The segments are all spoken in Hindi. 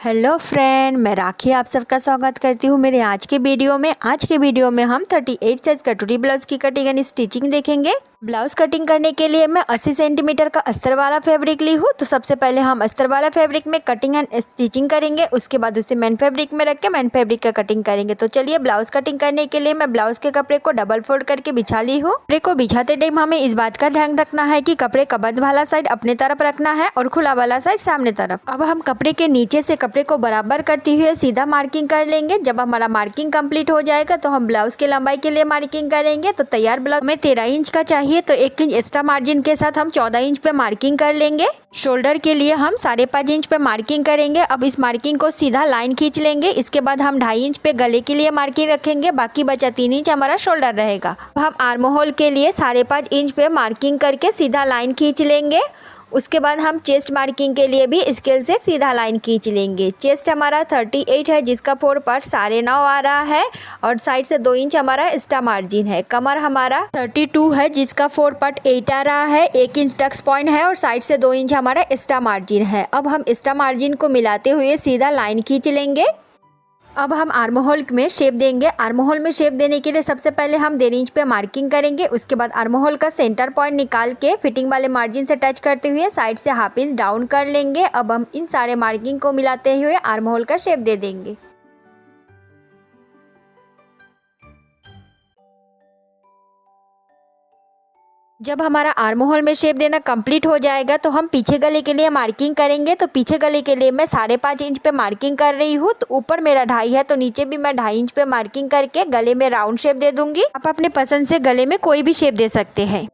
हेलो फ्रेंड, मैं राखी आप सबका स्वागत करती हूँ मेरे आज के वीडियो में। आज के वीडियो में हम 38 साइज कटोरी ब्लाउज की कटिंग एंड स्टिचिंग देखेंगे। ब्लाउज कटिंग करने के लिए मैं 80 सेंटीमीटर का अस्तर वाला फैब्रिक ली हूँ। तो सबसे पहले हम अस्तर वाला फैब्रिक में कटिंग एंड स्टिचिंग करेंगे, उसके बाद उसे मैन फैब्रिक में रख के मैन फैब्रिक का कटिंग करेंगे। तो चलिए, ब्लाउज कटिंग करने के लिए मैं ब्लाउज के कपड़े को डबल फोल्ड करके बिछा ली हूँ। कपड़े को बिछाते टाइम हमें इस बात का ध्यान रखना है कि कपड़े का बंद वाला साइड अपने तरफ रखना है और खुला वाला साइड सामने तरफ। अब हम कपड़े के नीचे से कपड़े को बराबर करते हुए सीधा मार्किंग कर लेंगे। जब हमारा मार्किंग कंप्लीट हो जाएगा तो हम ब्लाउज की लंबाई के लिए मार्किंग करेंगे। तो तैयार ब्लाउज में 13 इंच का चाहिए, तो 1 इंच एक्स्ट्रा मार्जिन के साथ हम 14 इंच पे मार्किंग कर लेंगे। शोल्डर के लिए हम 5.5 इंच पे मार्किंग करेंगे। अब इस मार्किंग को सीधा लाइन खींच लेंगे। इसके बाद हम 2.5 इंच पे गले के लिए मार्किंग रखेंगे, बाकी बचा 3 इंच हमारा शोल्डर रहेगा। अब हम आर्म होल के लिए 5.5 इंच पे मार्किंग करके सीधा लाइन खींच लेंगे। उसके बाद हम चेस्ट मार्किंग के लिए भी स्केल से सीधा लाइन खींच लेंगे। चेस्ट हमारा 38 है, जिसका 4 पार्ट 9.5 आ रहा है और साइड से 2 इंच हमारा एक्स्ट्रा मार्जिन है। कमर हमारा 32 है, जिसका 4 पार्ट 8 आ रहा है। 1 इंच टक्स पॉइंट है और साइड से 2 इंच हमारा एक्स्ट्रा मार्जिन है। अब हम एक्स्ट्रा मार्जिन को मिलाते हुए सीधा लाइन खींच लेंगे। अब हम आर्म होल में शेप देंगे। आर्म होल में शेप देने के लिए सबसे पहले हम 1.5 इंच पे मार्किंग करेंगे। उसके बाद आर्म होल का सेंटर पॉइंट निकाल के फिटिंग वाले मार्जिन से टच करते हुए साइड से 1/2 इंच डाउन कर लेंगे। अब हम इन सारे मार्किंग को मिलाते हुए आर्म होल का शेप दे देंगे। जब हमारा आर्म होल में शेप देना कंप्लीट हो जाएगा तो हम पीछे गले के लिए मार्किंग करेंगे। तो पीछे गले के लिए मैं 5.5 इंच पे मार्किंग कर रही हूँ। तो ऊपर मेरा 2.5 है, तो नीचे भी मैं 2.5 इंच पे मार्किंग करके गले में राउंड शेप दे दूंगी। आप अपने पसंद से गले में कोई भी शेप दे सकते हैं।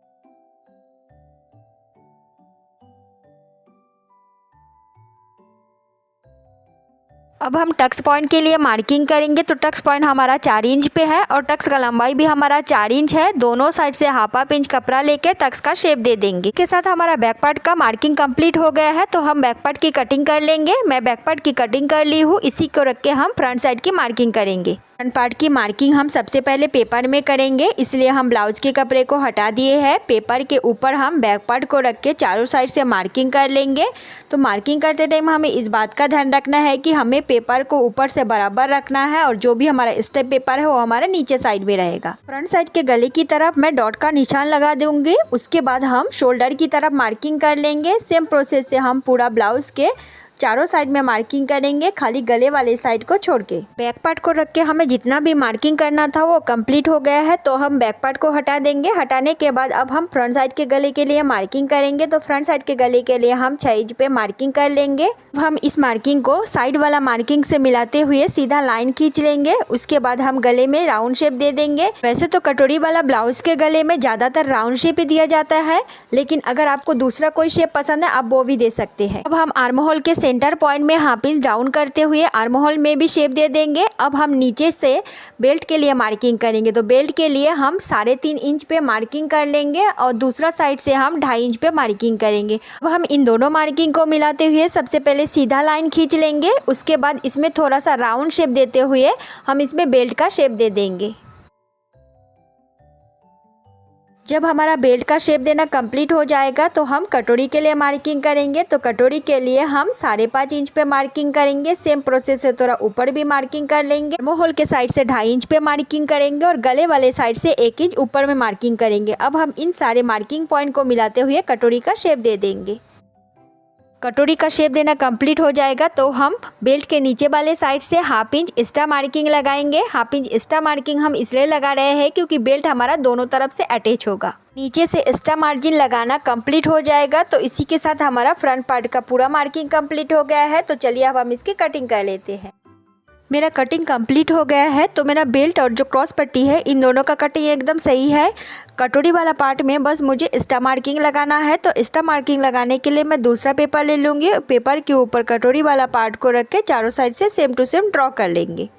अब हम टक्स पॉइंट के लिए मार्किंग करेंगे। तो टक्स पॉइंट हमारा 4 इंच पे है और टक्स का लंबाई भी हमारा 4 इंच है। दोनों साइड से 1/2 इंच कपड़ा लेके टक्स का शेप दे देंगे। इसके साथ हमारा बैक पार्ट का मार्किंग कंप्लीट हो गया है, तो हम बैक पार्ट की कटिंग कर लेंगे। मैं बैक पार्ट की कटिंग कर ली हूँ। इसी को रख के हम फ्रंट साइड की मार्किंग करेंगे। फ्रंट पार्ट की मार्किंग हम सबसे पहले पेपर में करेंगे, इसलिए हम ब्लाउज के कपड़े को हटा दिए हैं। पेपर के ऊपर हम बैक पार्ट को रख के चारों साइड से मार्किंग कर लेंगे। तो मार्किंग करते टाइम हमें इस बात का ध्यान रखना है कि हमें पेपर को ऊपर से बराबर रखना है और जो भी हमारा स्टेप पेपर है वो हमारे नीचे साइड में रहेगा। फ्रंट साइड के गले की तरफ मैं डॉट का निशान लगा दूंगी। उसके बाद हम शोल्डर की तरफ मार्किंग कर लेंगे। सेम प्रोसेस से हम पूरा ब्लाउज के चारों साइड में मार्किंग करेंगे, खाली गले वाले साइड को छोड़ के। बैक पार्ट को रख के हमें जितना भी मार्किंग करना था वो कंप्लीट हो गया है, तो हम बैक पार्ट को हटा देंगे। हटाने के बाद अब हम फ्रंट साइड के गले के लिए मार्किंग करेंगे। तो फ्रंट साइड के गले के लिए हम 6 इंच पे मार्किंग कर लेंगे। अब हम इस मार्किंग को साइड वाला मार्किंग से मिलाते हुए सीधा लाइन खींच लेंगे। उसके बाद हम गले में राउंड शेप दे देंगे। वैसे तो कटोरी वाला ब्लाउज के गले में ज्यादातर राउंड शेप ही दिया जाता है, लेकिन अगर आपको दूसरा कोई शेप पसंद है आप वो भी दे सकते हैं। अब हम आर्म होल के सेंटर पॉइंट में 1/2 इंच डाउन करते हुए आर्म होल में भी शेप दे देंगे। अब हम नीचे से बेल्ट के लिए मार्किंग करेंगे। तो बेल्ट के लिए हम 3.5 इंच पे मार्किंग कर लेंगे और दूसरा साइड से हम 2.5 इंच पे मार्किंग करेंगे। अब हम इन दोनों मार्किंग को मिलाते हुए सबसे पहले सीधा लाइन खींच लेंगे। उसके बाद इसमें थोड़ा सा राउंड शेप देते हुए हम इसमें बेल्ट का शेप दे देंगे। जब हमारा बेल्ट का शेप देना कंप्लीट हो जाएगा तो हम कटोरी के लिए मार्किंग करेंगे। तो कटोरी के लिए हम 5.5 इंच पे मार्किंग करेंगे। सेम प्रोसेस से थोड़ा ऊपर भी मार्किंग कर लेंगे। आर्म होल के साइड से 2.5 इंच पे मार्किंग करेंगे और गले वाले साइड से 1 इंच ऊपर में मार्किंग करेंगे। अब हम इन सारे मार्किंग पॉइंट को मिलाते हुए कटोरी का शेप दे देंगे। कटोरी का शेप देना कंप्लीट हो जाएगा तो हम बेल्ट के नीचे वाले साइड से 1/2 इंच एक्स्ट्रा मार्किंग लगाएंगे। 1/2 इंच एक्स्ट्रा मार्किंग हम इसलिए लगा रहे हैं क्योंकि बेल्ट हमारा दोनों तरफ से अटैच होगा। नीचे से एक्स्ट्रा मार्जिन लगाना कंप्लीट हो जाएगा। तो इसी के साथ हमारा फ्रंट पार्ट का पूरा मार्किंग कंप्लीट हो गया है। तो चलिए अब हम इसकी कटिंग कर लेते हैं। मेरा कटिंग कंप्लीट हो गया है, तो मेरा बेल्ट और जो क्रॉस पट्टी है इन दोनों का कटिंग एकदम सही है। कटोरी वाला पार्ट में बस मुझे एक्स्ट्रा मार्किंग लगाना है। तो एक्स्ट्रा मार्किंग लगाने के लिए मैं दूसरा पेपर ले लूँगी। पेपर के ऊपर कटोरी वाला पार्ट को रख के चारों साइड से सेम टू सेम ड्रॉ कर लेंगे।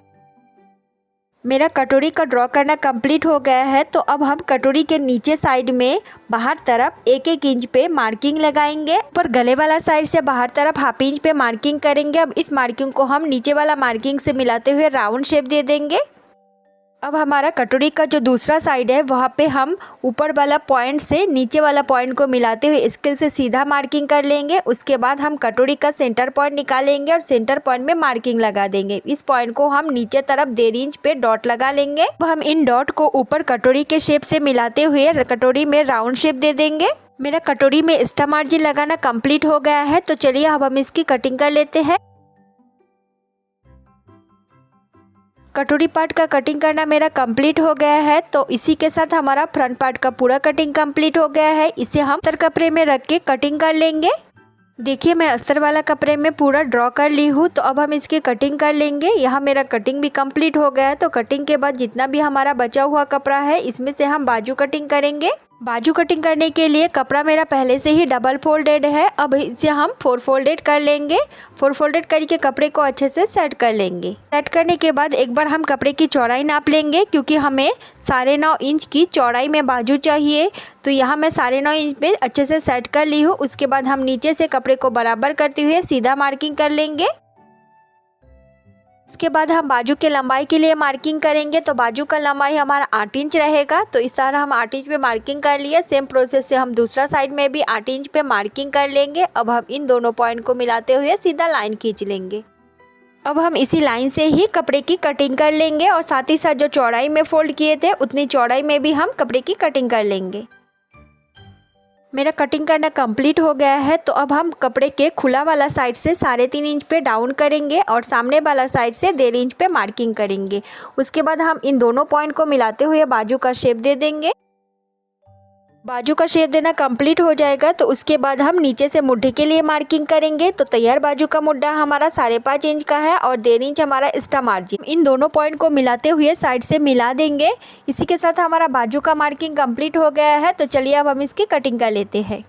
मेरा कटोरी का ड्रॉ करना कंप्लीट हो गया है। तो अब हम कटोरी के नीचे साइड में बाहर तरफ 1-1 इंच पे मार्किंग लगाएंगे। पर गले वाला साइड से बाहर तरफ 1/2 इंच पे मार्किंग करेंगे। अब इस मार्किंग को हम नीचे वाला मार्किंग से मिलाते हुए राउंड शेप दे देंगे। अब हमारा कटोरी का जो दूसरा साइड है वहाँ पे हम ऊपर वाला पॉइंट से नीचे वाला पॉइंट को मिलाते हुए स्केल से सीधा मार्किंग कर लेंगे। उसके बाद हम कटोरी का सेंटर पॉइंट निकालेंगे और सेंटर पॉइंट में मार्किंग लगा देंगे। इस पॉइंट को हम नीचे तरफ 1.5 इंच पे डॉट लगा लेंगे। अब हम इन डॉट को ऊपर कटोरी के शेप से मिलाते हुए कटोरी में राउंड शेप दे देंगे। मेरा कटोरी में एक्स्ट्रा मार्जिन लगाना कंप्लीट हो गया है, तो चलिए अब हम इसकी कटिंग कर लेते हैं। कटोरी पार्ट का कटिंग करना मेरा कंप्लीट हो गया है, तो इसी के साथ हमारा फ्रंट पार्ट का पूरा कटिंग कंप्लीट हो गया है। इसे हम अस्तर कपड़े में रख के कटिंग कर लेंगे। देखिए मैं अस्तर वाला कपड़े में पूरा ड्रॉ कर ली हूँ, तो अब हम इसकी कटिंग कर लेंगे। यहाँ मेरा कटिंग भी कंप्लीट हो गया है, तो कटिंग के बाद जितना भी हमारा बचा हुआ कपड़ा है इसमें से हम बाजू कटिंग करेंगे। बाजू कटिंग करने के लिए कपड़ा मेरा पहले से ही डबल फोल्डेड है, अब इसे हम 4 फोल्डेड कर लेंगे। 4 फोल्डेड करके कपड़े को अच्छे से सेट कर लेंगे। सेट करने के बाद एक बार हम कपड़े की चौड़ाई नाप लेंगे, क्योंकि हमें 9.5 इंच की चौड़ाई में बाजू चाहिए। तो यहाँ मैं 9.5 इंच पे अच्छे से सेट कर ली हूँ। उसके बाद हम नीचे से कपड़े को बराबर करते हुए सीधा मार्किंग कर लेंगे। इसके बाद हम बाजू के लंबाई के लिए मार्किंग करेंगे, तो बाजू का लंबाई हमारा 8 इंच रहेगा। तो इस तरह हम 8 इंच पे मार्किंग कर लिए। सेम प्रोसेस से हम दूसरा साइड में भी 8 इंच पे मार्किंग कर लेंगे। अब हम इन दोनों पॉइंट को मिलाते हुए सीधा लाइन खींच लेंगे। अब हम इसी लाइन से ही कपड़े की कटिंग कर लेंगे और साथ ही साथ जो चौड़ाई में फोल्ड किए थे उतनी चौड़ाई में भी हम कपड़े की कटिंग कर लेंगे। मेरा कटिंग करना कंप्लीट हो गया है, तो अब हम कपड़े के खुला वाला साइड से 3.5 इंच पे डाउन करेंगे और सामने वाला साइड से 1.5 इंच पे मार्किंग करेंगे। उसके बाद हम इन दोनों पॉइंट को मिलाते हुए बाजू का शेप दे देंगे। बाजू का शेप देना कंप्लीट हो जाएगा, तो उसके बाद हम नीचे से मुड्ढे के लिए मार्किंग करेंगे। तो तैयार बाजू का मुड्ढा हमारा 5.5 इंच का है और 1.5 इंच हमारा एक्स्ट्रा मार्जिन। इन दोनों पॉइंट को मिलाते हुए साइड से मिला देंगे। इसी के साथ हमारा बाजू का मार्किंग कंप्लीट हो गया है, तो चलिए अब हम इसकी कटिंग कर लेते हैं।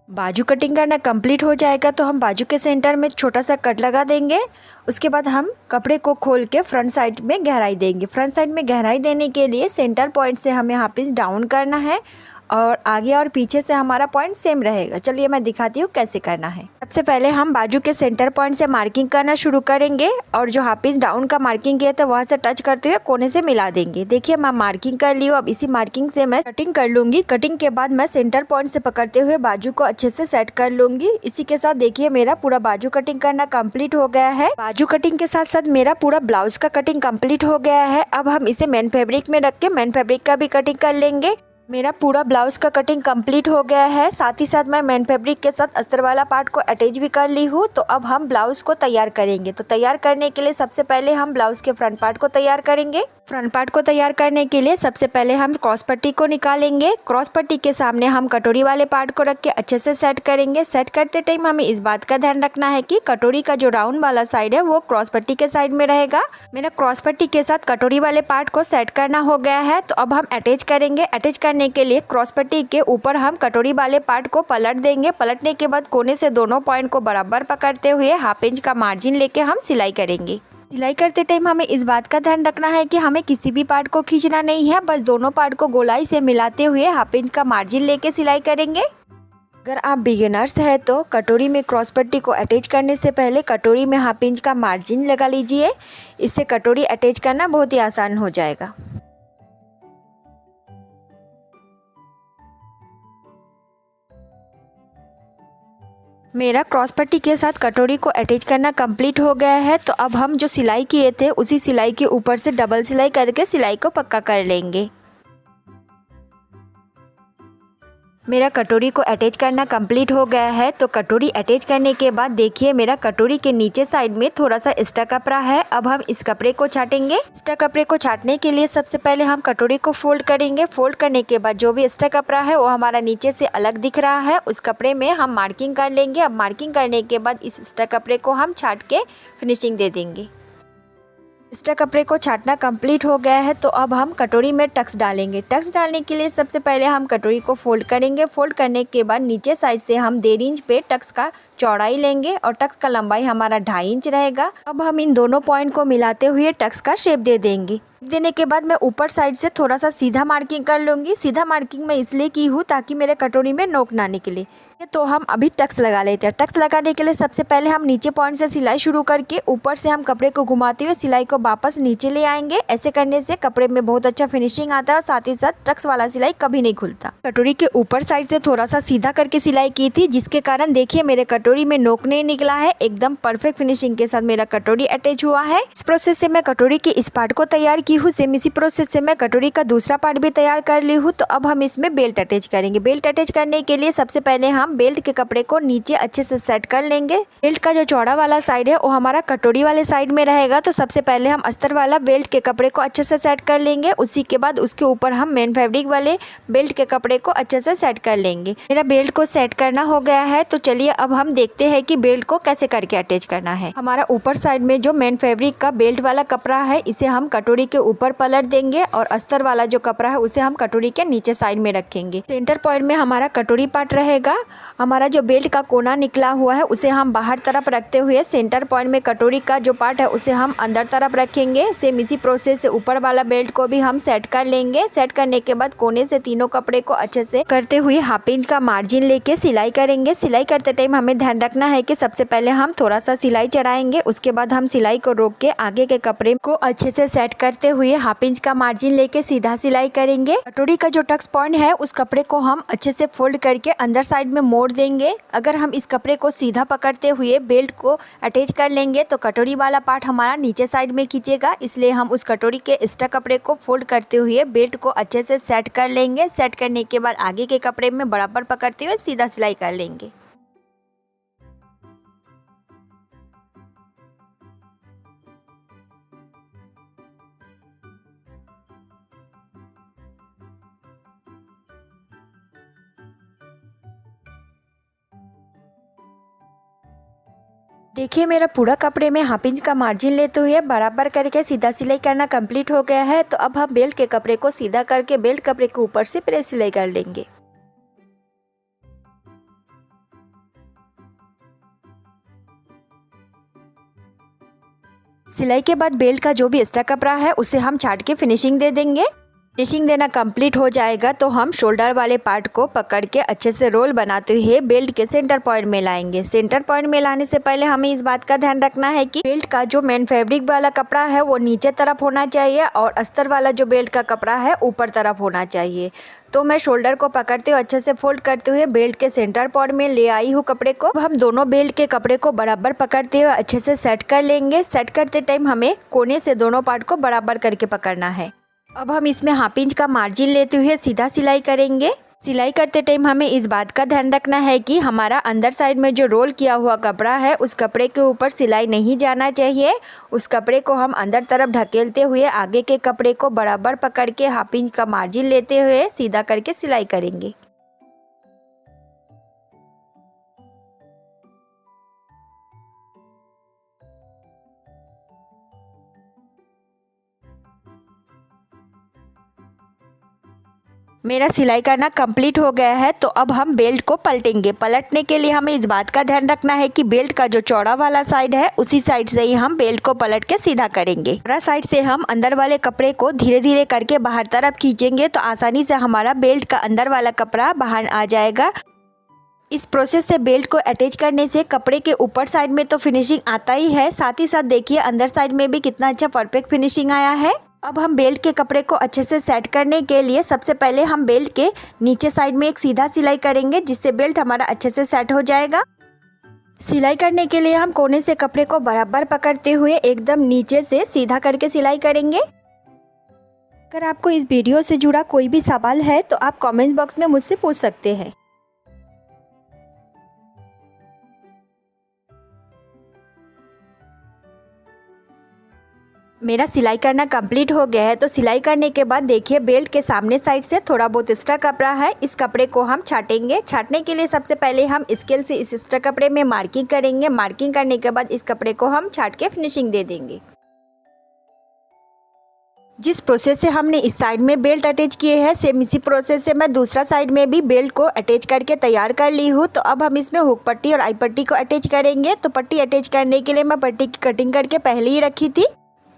बाजू कटिंग करना कंप्लीट हो जाएगा, तो हम बाजू के सेंटर में छोटा सा कट लगा देंगे। उसके बाद हम कपड़े को खोल के फ्रंट साइड में गहराई देंगे। फ्रंट साइड में गहराई देने के लिए सेंटर पॉइंट से हमें हाफ इंच डाउन करना है और आगे और पीछे से हमारा पॉइंट सेम रहेगा। चलिए मैं दिखाती हूँ कैसे करना है। सबसे पहले हम बाजू के सेंटर पॉइंट से मार्किंग करना शुरू करेंगे और जो हाफ इंच डाउन का मार्किंग किया था वहाँ से टच करते हुए कोने से मिला देंगे। देखिए मैं मार्किंग कर ली हूँ। अब इसी मार्किंग से मैं कटिंग कर लूँगी। कटिंग के बाद मैं सेंटर पॉइंट से पकड़ते हुए बाजू को अच्छे से सेट कर लूँगी। इसी के साथ देखिए मेरा पूरा बाजू कटिंग करना कंप्लीट हो गया है। बाजू कटिंग के साथ साथ मेरा पूरा ब्लाउज का कटिंग कंप्लीट हो गया है। अब हम इसे मेन फैब्रिक में रख के मेन फैब्रिक का भी कटिंग कर लेंगे। मेरा पूरा ब्लाउज का कटिंग कंप्लीट हो गया है। साथ ही साथ मैं मेन फैब्रिक के साथ अस्तर वाला पार्ट को अटैच भी कर ली हूँ। तो अब हम ब्लाउज को तैयार करेंगे। तो तैयार करने के लिए सबसे पहले हम ब्लाउज के फ्रंट पार्ट को तैयार करेंगे। फ्रंट पार्ट को तैयार करने के लिए सबसे पहले हम क्रॉस पट्टी को निकालेंगे। क्रॉस पट्टी के सामने हम कटोरी वाले पार्ट को रख के अच्छे से सेट करेंगे। सेट करते टाइम हमें इस बात का ध्यान रखना है कि कटोरी का जो राउंड वाला साइड है वो क्रॉस पट्टी के साइड में रहेगा। मेरा क्रॉस पट्टी के साथ कटोरी वाले पार्ट को सेट करना हो गया है, तो अब हम अटैच करेंगे। अटैच करने के लिए क्रॉस पट्टी के ऊपर हम कटोरी वाले पार्ट को पलट देंगे। पलटने के बाद कोने से दोनों पॉइंट को बराबर पकड़ते हुए हाफ इंच का मार्जिन लेके हम सिलाई करेंगे। सिलाई करते टाइम हमें इस बात का ध्यान रखना है कि हमें किसी भी पार्ट को खींचना नहीं है, बस दोनों पार्ट को गोलाई से मिलाते हुए हाफ इंच का मार्जिन लेके सिलाई करेंगे। अगर आप बिगिनर्स हैं तो कटोरी में क्रॉस पट्टी को अटैच करने से पहले कटोरी में हाफ इंच का मार्जिन लगा लीजिए। इससे कटोरी अटैच करना बहुत ही आसान हो जाएगा। मेरा क्रॉस पट्टी के साथ कटोरी को अटैच करना कंप्लीट हो गया है, तो अब हम जो सिलाई किए थे उसी सिलाई के ऊपर से डबल सिलाई करके सिलाई को पक्का कर लेंगे। मेरा कटोरी को अटैच करना कंप्लीट हो गया है। तो कटोरी अटैच करने के बाद देखिए मेरा कटोरी के नीचे साइड में थोड़ा सा एक्स्ट्रा कपड़ा है। अब हम इस कपड़े को छाटेंगे। एक्स्ट्रा कपड़े को छाटने के लिए सबसे पहले हम कटोरी को फोल्ड करेंगे। फोल्ड करने के बाद जो भी एक्स्ट्रा कपड़ा है वो हमारा नीचे से अलग दिख रहा है, उस कपड़े में हम मार्किंग कर लेंगे। अब मार्किंग करने के बाद इस एक्स्ट्रा कपड़े को हम छाट के फिनिशिंग दे देंगे। एक्स्ट्रा कपड़े को छाटना कंप्लीट हो गया है, तो अब हम कटोरी में टक्स डालेंगे। टक्स डालने के लिए सबसे पहले हम कटोरी को फोल्ड करेंगे। फोल्ड करने के बाद नीचे साइड से हम 1.5 इंच पे टक्स का चौड़ाई लेंगे और टक्स का लंबाई हमारा 2.5 इंच रहेगा। अब हम इन दोनों पॉइंट को मिलाते हुए टक्स का शेप दे देंगे। देने के बाद मैं ऊपर साइड से थोड़ा सा सीधा मार्किंग कर लूँगी। सीधा मार्किंग मैं इसलिए की हूँ ताकि मेरे कटोरी में नोक ना निकले। तो हम अभी टक्स लगा लेते हैं। टक्स लगाने के लिए सबसे पहले हम नीचे पॉइंट से सिलाई शुरू करके ऊपर से हम कपड़े को घुमाते हुए सिलाई को वापस नीचे ले आएंगे। ऐसे करने से कपड़े में बहुत अच्छा फिनिशिंग आता है और साथ ही साथ टक्स वाला सिलाई कभी नहीं खुलता। कटोरी के ऊपर साइड से थोड़ा सा सीधा करके सिलाई की थी, जिसके कारण देखिए मेरे कटोरी में नोक नहीं निकला है। एकदम परफेक्ट फिनिशिंग के साथ मेरा कटोरी अटैच हुआ है। इस प्रोसेस से मैं कटोरी के इस पार्ट को तैयार की हूँ। सेम इसी प्रोसेस से मैं कटोरी का दूसरा पार्ट भी तैयार कर ली हूँ। तो अब हम इसमें बेल्ट अटैच करेंगे। बेल्ट अटैच करने के लिए सबसे पहले हम बेल्ट के कपड़े को नीचे अच्छे से सेट कर लेंगे। बेल्ट का जो चौड़ा वाला साइड है वो हमारा कटोरी वाले साइड में रहेगा। तो सबसे पहले हम अस्तर वाला बेल्ट के कपड़े को अच्छे से सेट कर लेंगे। उसी के बाद उसके ऊपर हम मेन फैब्रिक वाले बेल्ट के कपड़े को अच्छे से सेट कर लेंगे। मेरा बेल्ट को सेट करना हो गया है, तो चलिए अब हम देखते हैं कि बेल्ट को कैसे करके अटैच करना है। हमारा ऊपर साइड में जो मेन फैब्रिक का बेल्ट वाला कपड़ा है, इसे हम कटोरी के ऊपर पलट देंगे और अस्तर वाला जो कपड़ा है उसे हम कटोरी के नीचे साइड में रखेंगे। सेंटर पॉइंट में हमारा कटोरी पार्ट रहेगा। हमारा जो बेल्ट का कोना निकला हुआ है उसे हम बाहर तरफ रखते हुए सेंटर पॉइंट में कटोरी का जो पार्ट है उसे हम अंदर तरफ रखेंगे। सेम इसी प्रोसेस से ऊपर वाला बेल्ट को भी हम सेट कर लेंगे। सेट करने के बाद कोने से तीनों कपड़े को अच्छे से करते हुए 1/2 इंच का मार्जिन लेके सिलाई करेंगे। सिलाई करते टाइम हमें ध्यान रखना है कि सबसे पहले हम थोड़ा सा सिलाई चढ़ाएंगे, उसके बाद हम सिलाई को रोक के आगे के कपड़े को अच्छे से सेट करते हुए 1/2 इंच का मार्जिन लेके सीधा सिलाई करेंगे। कटोरी का जो टक्स पॉइंट है उस कपड़े को हम अच्छे से फोल्ड करके अंदर साइड में मोड़ देंगे। अगर हम इस कपड़े को सीधा पकड़ते हुए बेल्ट को अटैच कर लेंगे तो कटोरी वाला पार्ट हमारा नीचे साइड में खींचेगा, इसलिए हम उस कटोरी के एक्स्ट्रा कपड़े को फोल्ड करते हुए बेल्ट को अच्छे से सेट कर लेंगे। सेट करने के बाद आगे के कपड़े में बराबर पकड़ते हुए सीधा सिलाई कर लेंगे। देखिए मेरा पूरा कपड़े में 1/2 इंच का मार्जिन लेते हुए बराबर करके सीधा सिलाई करना कंप्लीट हो गया है। तो अब हम बेल्ट के कपड़े को सीधा करके बेल्ट कपड़े के ऊपर से प्रेस सिलाई कर लेंगे। सिलाई के बाद बेल्ट का जो भी एक्स्ट्रा कपड़ा है उसे हम छाट के फिनिशिंग दे देंगे। फिनिशिंग देना कंप्लीट हो जाएगा तो हम शोल्डर वाले पार्ट को पकड़ के अच्छे से रोल बनाते हुए बेल्ट के सेंटर पॉइंट में लाएंगे। सेंटर पॉइंट में लाने से पहले हमें इस बात का ध्यान रखना है कि बेल्ट का जो मेन फैब्रिक वाला कपड़ा है वो नीचे तरफ होना चाहिए और अस्तर वाला जो बेल्ट का कपड़ा है ऊपर तरफ होना चाहिए। तो मैं शोल्डर को पकड़ते हुए अच्छे से फोल्ड करते हुए बेल्ट के सेंटर पॉइंट में ले आई हूँ कपड़े को। अब हम दोनों बेल्ट के कपड़े को बराबर पकड़ते हुए अच्छे से सेट कर लेंगे। सेट करते टाइम हमें कोने से दोनों पार्ट को बराबर करके पकड़ना है। अब हम इसमें 1/2 इंच का मार्जिन लेते हुए सीधा सिलाई करेंगे। सिलाई करते टाइम हमें इस बात का ध्यान रखना है कि हमारा अंदर साइड में जो रोल किया हुआ कपड़ा है उस कपड़े के ऊपर सिलाई नहीं जाना चाहिए। उस कपड़े को हम अंदर तरफ ढकेलते हुए आगे के कपड़े को बराबर पकड़ के 1/2 इंच का मार्जिन लेते हुए सीधा करके सिलाई करेंगे। मेरा सिलाई करना कंप्लीट हो गया है, तो अब हम बेल्ट को पलटेंगे। पलटने के लिए हमें इस बात का ध्यान रखना है कि बेल्ट का जो चौड़ा वाला साइड है उसी साइड से ही हम बेल्ट को पलट के सीधा करेंगे। चौड़ा साइड से हम अंदर वाले कपड़े को धीरे धीरे करके बाहर तरफ खींचेंगे तो आसानी से हमारा बेल्ट का अंदर वाला कपड़ा बाहर आ जाएगा। इस प्रोसेस से बेल्ट को अटैच करने से कपड़े के ऊपर साइड में तो फिनिशिंग आता ही है, साथ ही साथ देखिए अंदर साइड में भी कितना अच्छा परफेक्ट फिनिशिंग आया है। अब हम बेल्ट के कपड़े को अच्छे से सेट करने के लिए सबसे पहले हम बेल्ट के नीचे साइड में एक सीधा सिलाई करेंगे, जिससे बेल्ट हमारा अच्छे से सेट हो जाएगा। सिलाई करने के लिए हम कोने से कपड़े को बराबर पकड़ते हुए एकदम नीचे से सीधा करके सिलाई करेंगे। अगर आपको इस वीडियो से जुड़ा कोई भी सवाल है तो आप कमेंट बॉक्स में मुझसे पूछ सकते हैं। मेरा सिलाई करना कंप्लीट हो गया है, तो सिलाई करने के बाद देखिए बेल्ट के सामने साइड से थोड़ा बहुत एक्स्ट्रा कपड़ा है, इस कपड़े को हम छाटेंगे। छाटने के लिए सबसे पहले हम स्केल से इस एक्स्ट्रा कपड़े में मार्किंग करेंगे। मार्किंग करने के बाद इस कपड़े को हम छाट के फिनिशिंग दे देंगे। जिस प्रोसेस से हमने इस साइड में बेल्ट अटैच किए हैं, सेम इसी प्रोसेस से मैं दूसरा साइड में भी बेल्ट को अटैच करके तैयार कर ली हूँ। तो अब हम इसमें हुक पट्टी और आई पट्टी को अटैच करेंगे। तो पट्टी अटैच करने के लिए मैं पट्टी की कटिंग करके पहले ही रखी थी।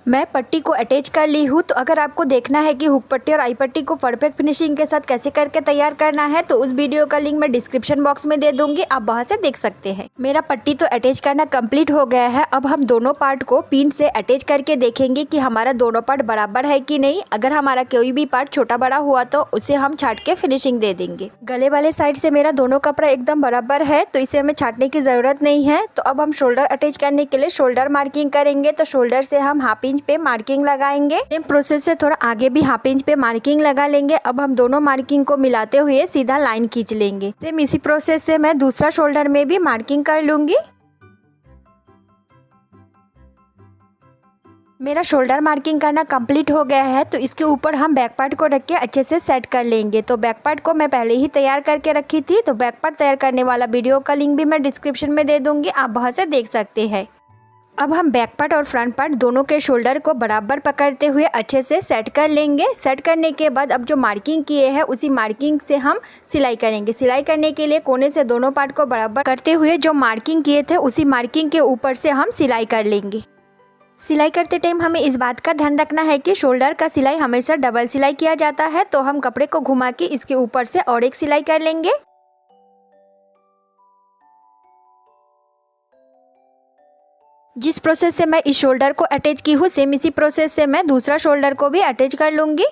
मैं पट्टी को अटैच कर ली हूँ। तो अगर आपको देखना है कि हुक पट्टी और आई पट्टी को परफेक्ट फिनिशिंग के साथ कैसे करके तैयार करना है, तो उस वीडियो का लिंक मैं डिस्क्रिप्शन बॉक्स में दे दूंगी, आप वहाँ से देख सकते हैं। मेरा पट्टी तो अटैच करना कंप्लीट हो गया है। अब हम दोनों पार्ट को पिन से अटैच करके देखेंगे कि हमारा दोनों पार्ट बराबर है कि नहीं। अगर हमारा कोई भी पार्ट छोटा बड़ा हुआ तो उसे हम छाट के फिनिशिंग दे देंगे। गले वाले साइड से मेरा दोनों कपड़ा एकदम बराबर है, तो इसे हमें छाटने की जरूरत नहीं है। तो अब हम शोल्डर अटैच करने के लिए शोल्डर मार्किंग करेंगे। तो शोल्डर से हम हाफ इंच पे मार्किंग लगाएंगे। सेम प्रोसेस से थोड़ा आगे भी हाफ इंच पे मार्किंग लगा लेंगे। अब हम दोनों मार्किंग को मिलाते हुए सीधा लाइन खींच लेंगे। सेम इसी प्रोसेस से मैं दूसरा शोल्डर में भी मार्किंग कर लूंगी। मेरा शोल्डर मार्किंग करना कंप्लीट हो गया है। तो इसके ऊपर हम बैक पार्ट को रख के अच्छे से सेट कर लेंगे। तो बैक पार्ट को मैं पहले ही तैयार करके रखी थी, तो बैक पार्ट तैयार करने वाला वीडियो का लिंक भी मैं डिस्क्रिप्शन में दे दूंगी, आप वहाँ से देख सकते हैं। अब हम बैक पार्ट और फ्रंट पार्ट दोनों के शोल्डर को बराबर पकड़ते हुए अच्छे से सेट कर लेंगे। सेट करने के बाद अब जो मार्किंग किए हैं उसी मार्किंग से हम सिलाई करेंगे। सिलाई करने के लिए कोने से दोनों पार्ट को बराबर करते हुए जो मार्किंग किए थे उसी मार्किंग के ऊपर से हम सिलाई कर लेंगे। सिलाई करते टाइम हमें इस बात का ध्यान रखना है कि शोल्डर का सिलाई हमेशा डबल सिलाई किया जाता है। तो हम कपड़े को घुमा के इसके ऊपर से और एक सिलाई कर लेंगे। जिस प्रोसेस से मैं इस शोल्डर को अटैच की हूँ, सेम इसी प्रोसेस से मैं दूसरा शोल्डर को भी अटैच कर लूँगी।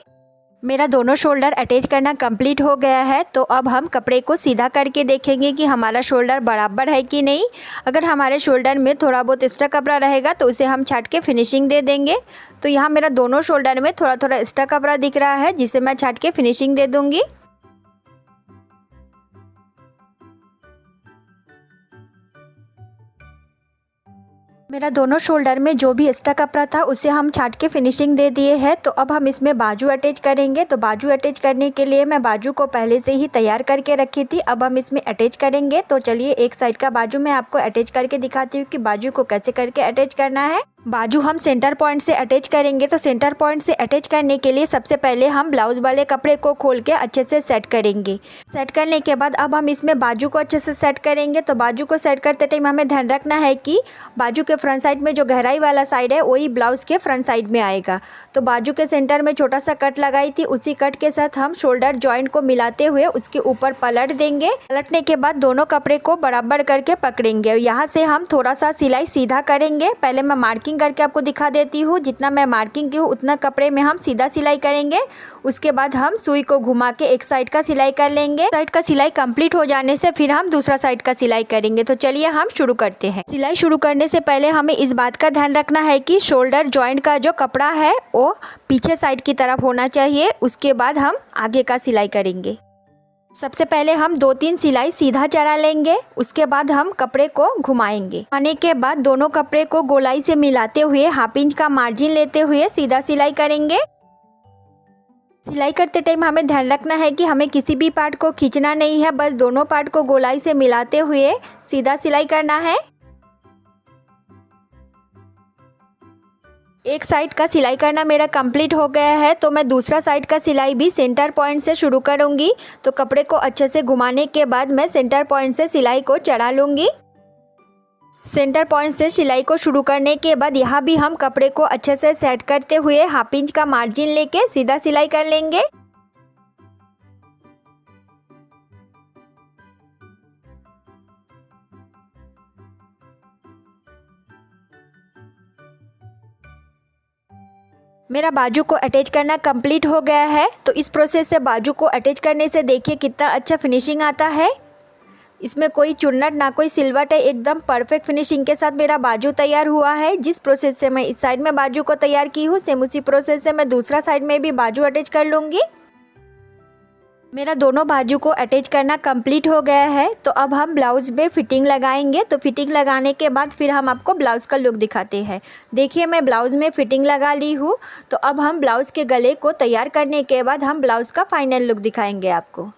मेरा दोनों शोल्डर अटैच करना कंप्लीट हो गया है। तो अब हम कपड़े को सीधा करके देखेंगे कि हमारा शोल्डर बराबर है कि नहीं। अगर हमारे शोल्डर में थोड़ा बहुत एक्स्ट्रा कपड़ा रहेगा तो उसे हम छाट के फिनिशिंग दे देंगे। तो यहाँ मेरा दोनों शोल्डर में थोड़ा थोड़ा एक्स्ट्रा कपड़ा दिख रहा है, जिसे मैं छाट के फिनिशिंग दे दूँगी। मेरा दोनों शोल्डर में जो भी एक्स्ट्रा कपड़ा था उसे हम छाट के फिनिशिंग दे दिए हैं। तो अब हम इसमें बाजू अटैच करेंगे। तो बाजू अटैच करने के लिए मैं बाजू को पहले से ही तैयार करके रखी थी। अब हम इसमें अटैच करेंगे। तो चलिए एक साइड का बाजू मैं आपको अटैच करके दिखाती हूँ कि बाजू को कैसे करके अटैच करना है। बाजू हम सेंटर पॉइंट से अटैच करेंगे। तो सेंटर पॉइंट से अटैच करने के लिए सबसे पहले हम ब्लाउज वाले कपड़े को खोल के अच्छे से सेट करेंगे। सेट करने के बाद अब हम इसमें बाजू को अच्छे से सेट करेंगे। तो बाजू को सेट करते टाइम हमें ध्यान रखना है कि बाजू के फ्रंट साइड में जो गहराई वाला साइड है वही ब्लाउज के फ्रंट साइड में आएगा। तो बाजू के सेंटर में छोटा सा कट लगाई थी, उसी कट के साथ हम शोल्डर जॉइंट को मिलाते हुए उसके ऊपर पलट देंगे। पलटने के बाद दोनों कपड़े को बराबर करके पकड़ेंगे और यहाँ से हम थोड़ा सा सिलाई सीधा करेंगे। पहले मैं मार्किंग करके आपको दिखा देती हूँ। जितना मैं मार्किंग की हूँ उतना कपड़े में हम सीधा सिलाई करेंगे। उसके बाद हम सुई को घुमा के एक साइड का सिलाई कर लेंगे। साइड का सिलाई कंप्लीट हो जाने से फिर हम दूसरा साइड का सिलाई करेंगे। तो चलिए हम शुरू करते हैं। सिलाई शुरू करने से पहले हमें इस बात का ध्यान रखना है कि शोल्डर जॉइंट का जो कपड़ा है वो पीछे साइड की तरफ होना चाहिए। उसके बाद हम आगे का सिलाई करेंगे। सबसे पहले हम 2-3 सिलाई सीधा चढ़ा लेंगे। उसके बाद हम कपड़े को घुमाएंगे। घुमाने के बाद दोनों कपड़े को गोलाई से मिलाते हुए हाफ इंच का मार्जिन लेते हुए सीधा सिलाई करेंगे। सिलाई करते टाइम हमें ध्यान रखना है कि हमें किसी भी पार्ट को खींचना नहीं है, बस दोनों पार्ट को गोलाई से मिलाते हुए सीधा सिलाई करना है। एक साइड का सिलाई करना मेरा कंप्लीट हो गया है। तो मैं दूसरा साइड का सिलाई भी सेंटर पॉइंट से शुरू करूंगी। तो कपड़े को अच्छे से घुमाने के बाद मैं सेंटर पॉइंट से सिलाई को चढ़ा लूंगी। सेंटर पॉइंट से सिलाई को शुरू करने के बाद यहाँ भी हम कपड़े को अच्छे से सेट करते हुए हाफ इंच का मार्जिन लेके सीधा सिलाई कर लेंगे। मेरा बाजू को अटैच करना कंप्लीट हो गया है। तो इस प्रोसेस से बाजू को अटैच करने से देखिए कितना अच्छा फिनिशिंग आता है। इसमें कोई चुन्नट ना कोई सिलवट है, एकदम परफेक्ट फिनिशिंग के साथ मेरा बाजू तैयार हुआ है। जिस प्रोसेस से मैं इस साइड में बाजू को तैयार की हूँ, सेम उसी प्रोसेस से मैं दूसरा साइड में भी बाजू अटैच कर लूँगी। मेरा दोनों बाजू को अटैच करना कंप्लीट हो गया है। तो अब हम ब्लाउज में फिटिंग लगाएंगे। तो फिटिंग लगाने के बाद फिर हम आपको ब्लाउज़ का लुक दिखाते हैं। देखिए मैं ब्लाउज़ में फिटिंग लगा ली हूँ। तो अब हम ब्लाउज़ के गले को तैयार करने के बाद हम ब्लाउज़ का फाइनल लुक दिखाएंगे आपको।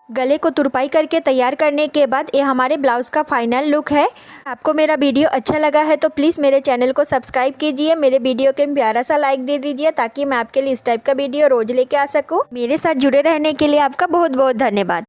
गले को तुरपाई करके तैयार करने के बाद ये हमारे ब्लाउज़ का फाइनल लुक है। आपको मेरा वीडियो अच्छा लगा है तो प्लीज़ मेरे चैनल को सब्सक्राइब कीजिए, मेरे वीडियो के प्यारा सा लाइक दे दीजिए ताकि मैं आपके लिए इस टाइप का वीडियो रोज़ लेके आ सकूँ। मेरे साथ जुड़े रहने के लिए आपका बहुत बहुत धन्यवाद।